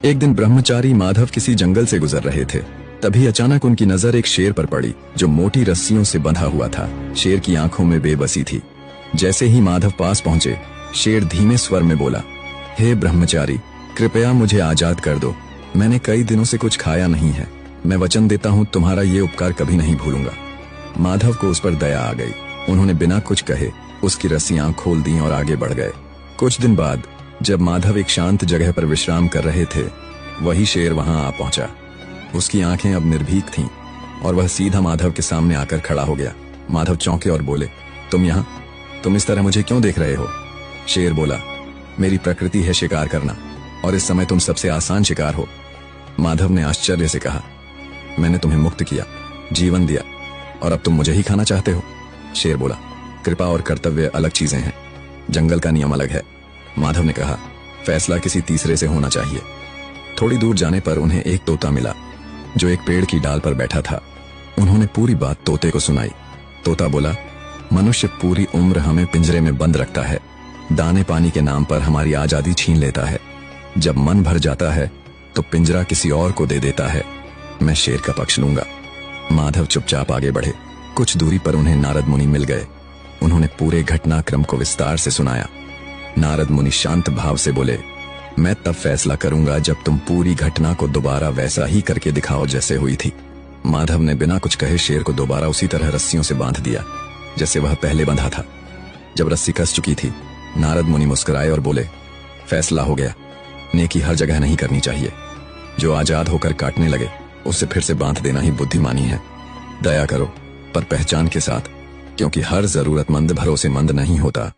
एक दिन ब्रह्मचारी माधव किसी जंगल से गुजर रहे थे। तभी अचानक उनकी नजर एक शेर पर पड़ी जो मोटी रस्सियों से बंधा हुआ था। शेर की आंखों में बेबसी थी। जैसे ही माधव पास पहुंचे, शेर धीमे स्वर में बोला, हे ब्रह्मचारी, कृपया मुझे आजाद कर दो। मैंने कई दिनों से कुछ खाया नहीं है। मैं वचन देता हूँ तुम्हारा ये उपकार कभी नहीं भूलूंगा। माधव को उस पर दया आ गई। उन्होंने बिना कुछ कहे उसकी रस्सियां खोल दी और आगे बढ़ गए। कुछ दिन बाद जब माधव एक शांत जगह पर विश्राम कर रहे थे, वही शेर वहां आ पहुंचा। उसकी आंखें अब निर्भीक थीं और वह सीधा माधव के सामने आकर खड़ा हो गया। माधव चौंके और बोले, तुम यहाँ? तुम इस तरह मुझे क्यों देख रहे हो? शेर बोला, मेरी प्रकृति है शिकार करना और इस समय तुम सबसे आसान शिकार हो। माधव ने आश्चर्य से कहा, मैंने तुम्हें मुक्त किया, जीवन दिया और अब तुम मुझे ही खाना चाहते हो? शेर बोला, कृपा और कर्तव्य अलग चीजें हैं, जंगल का नियम अलग है। माधव ने कहा, फैसला किसी तीसरे से होना चाहिए। थोड़ी दूर जाने पर उन्हें एक तोता मिला जो एक पेड़ की डाल पर बैठा था। उन्होंने पूरी बात तोते को सुनाई। तोता बोला, मनुष्य पूरी उम्र हमें पिंजरे में बंद रखता है, दाने पानी के नाम पर हमारी आजादी छीन लेता है। जब मन भर जाता है तो पिंजरा किसी और को दे देता है। मैं शेर का पक्ष लूंगा। माधव चुपचाप आगे बढ़े। कुछ दूरी पर उन्हें नारद मुनि मिल गए। उन्होंने पूरे घटनाक्रम को विस्तार से सुनाया। नारद मुनि शांत भाव से बोले, मैं तब फैसला करूंगा जब तुम पूरी घटना को दोबारा वैसा ही करके दिखाओ जैसे हुई थी। माधव ने बिना कुछ कहे शेर को दोबारा उसी तरह रस्सियों से बांध दिया जैसे वह पहले बंधा था। जब रस्सी कस चुकी थी, नारद मुनि मुस्कुराए और बोले, फैसला हो गया। नेकी हर जगह नहीं करनी चाहिए। जो आजाद होकर काटने लगे उसे फिर से बांध देना ही बुद्धिमानी है। दया करो, पर पहचान के साथ, क्योंकि हर जरूरतमंद भरोसेमंद नहीं होता।